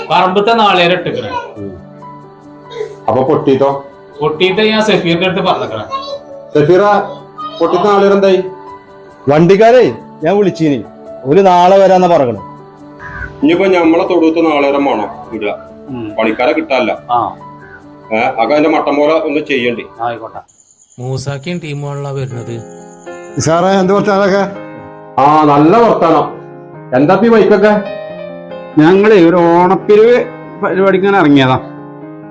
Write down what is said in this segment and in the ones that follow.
പറമ്പത്തെ നാളേരെ ഇട്ടിക്കണേ. അപ്പൊ പൊട്ടിട്ടോ? പൊട്ടിയിട്ട് ഞാൻ സഫീറിന്റെ അടുത്ത് പറഞ്ഞേക്കണേ. സഫീറ, പൊട്ടിത്ത നാളേരെ എന്തായി? വണ്ടിക്കാരെ ഞാൻ വിളിച്ചീനി, ഒരു നാളെ വരാന്നാ പറയണേ. ഇനിയിപ്പോ ഞമ്മളെ തൊടുത്ത നാളേരം വേണം വിടുക, പണിക്കാരെ കിട്ടാല്ല. അക അതിന്റെ മട്ടം പോലെ ഒന്ന് ചെയ്യണ്ടേ. ആയിക്കോട്ടെ. മൂസാക്കിയും ടീമുകളാ വരുന്നത്. സാറേ എന്ത് വർത്താനൊക്കെ? നല്ല വർത്താനം. എന്താ ഈ ബൈക്കൊക്കെ? ഞങ്ങള് ഒരു ഓണപ്പിരിവ് പരിപാടിക്കാൻ ഇറങ്ങിയതാ.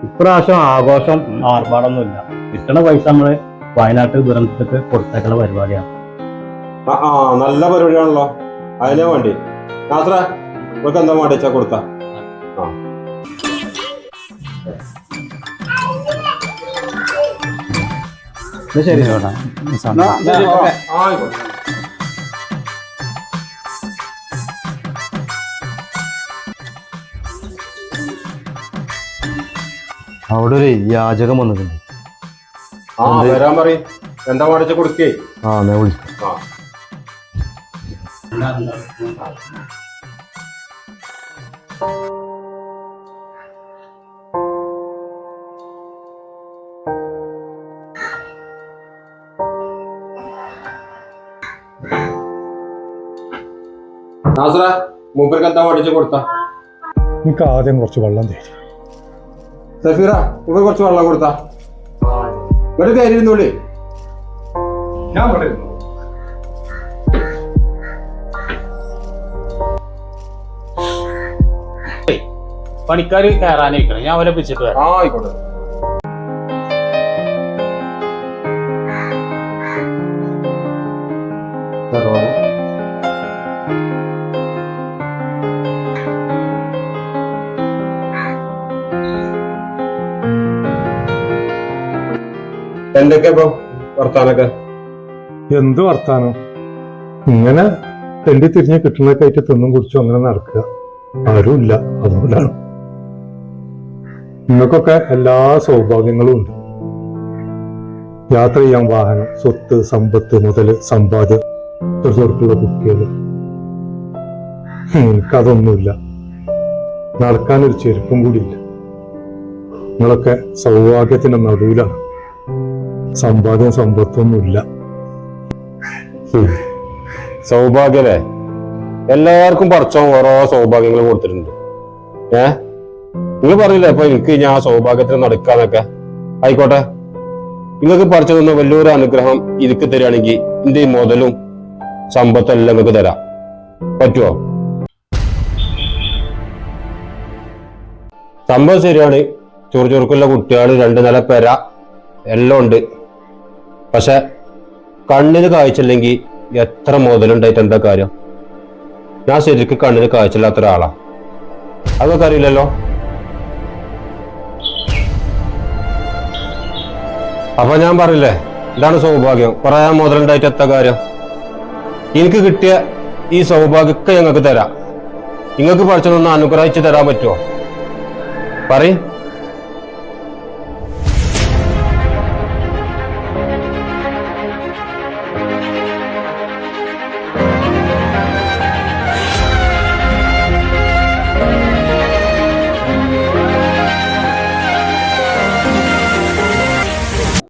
ഇപ്രാവശ്യം ആഘോഷം ആർഭാടൊന്നുമില്ല. കിട്ടണ പൈസ നമ്മള് വയനാട്ടിൽ ദുരന്തത്തിക്ക് കൊടുത്തേക്കുള്ള പരിപാടിയാണ്. നല്ല പരിപാടിയാണല്ലോ. അതിനെ വേണ്ടി നാസറ ഇവർക്ക് എന്താ വേണ്ടി വെച്ചാ കൊടുത്ത. ശരി. അവിടെ ഒരു യാചകം വന്നിട്ടുണ്ട്. വരാൻ പറയും. എന്താ മേടിച്ച കൊടുക്കേ? ഞാൻ വിളിക്കാം. നാസറ മൂപ്പർക്ക് എന്താ മേടിച്ച കൊടുത്ത? എനിക്ക് ആദ്യം കുറച്ച് വെള്ളം തരും. സഫീറ മൂപ്പർ കുറച്ച് വെള്ളം കൊടുത്ത. ഇവിടെ കയറിയിരുന്നോളി. ഞാൻ പറയുന്നു പണിക്കാര് കയറാനായിക്കണേ, ഞാൻ അവരെ പിടിച്ചിട്ട് വരാം. ആയിക്കോട്ടെ. എന്തൊക്കെ ഇപ്പൊ വർത്താനൊക്കെ? എന്ത് വർത്താനം, ഇങ്ങനെ തെണ്ടി തിരിഞ്ഞ് കിട്ടുന്നതൊക്കെ ആയിട്ട് തിന്നും കുറിച്ചും അങ്ങനെ നടക്കുക. ആരുമില്ല, അതുകൊണ്ടാണ്. നിങ്ങൾക്കൊക്കെ എല്ലാ സൗഭാഗ്യങ്ങളും ഉണ്ട്. യാത്ര ചെയ്യാൻ വാഹനം, സ്വത്ത്, സമ്പത്ത്, മുതല്, സമ്പാദ്യം, ചെറുക്കുള്ള കുട്ടികൾ. എനിക്കതൊന്നുമില്ല. നടക്കാനൊരു ചെരുപ്പും കൂടിയില്ല. നിങ്ങളൊക്കെ സൗഭാഗ്യത്തിന്റെ നടുവിലാണ്. സമ്പാദ്യം സമ്പത്തൊന്നുമില്ല. സൗഭാഗ്യല്ലേ? എല്ലാവർക്കും പടച്ചോ ഓരോ സൗഭാഗ്യങ്ങൾ കൊടുത്തിട്ടുണ്ട്. നിങ്ങൾ പറഞ്ഞില്ലേ ഇപ്പൊ എനിക്ക് ഞാൻ സൗഭാഗ്യത്തിന് നടക്കാന്നൊക്കെ. ആയിക്കോട്ടെ, നിങ്ങൾക്ക് പറിച്ചു തന്ന വലിയൊരു അനുഗ്രഹം എനിക്ക് തരികയാണെങ്കിൽ എന്റെ ഈ മുതലും സമ്പത്തും എല്ലാം നിങ്ങൾക്ക് തരാം. പറ്റുമോ? സംഭവം ശരിയാണ്. ചുറുചുറുക്കുള്ള കുട്ടികൾ, 2 നില പെര എല്ലാം ഉണ്ട്. പക്ഷെ കണ്ണിന് കാഴ്ചയില്ലെങ്കിൽ എത്ര മുതലുണ്ടായിട്ട് എന്താ കാര്യം? ഞാൻ ശരിക്കും കണ്ണിന് കാഴ്ചയില്ലാത്ത ഒരാളാ. അതൊക്കെ അറിയില്ലല്ലോ. അപ്പൊ ഞാൻ പറഞ്ഞില്ലേ, ഇതാണ് സൗഭാഗ്യം. പറയാൻ മുതലുണ്ടായിട്ട് എത്ര കാര്യം? എനിക്ക് കിട്ടിയ ഈ സൗഭാഗ്യമൊക്കെ ഞങ്ങൾക്ക് തരാം. നിങ്ങൾക്ക് പഠിച്ചതൊന്ന് അനുഗ്രഹിച്ച് തരാൻ പറ്റുമോ? പറയും.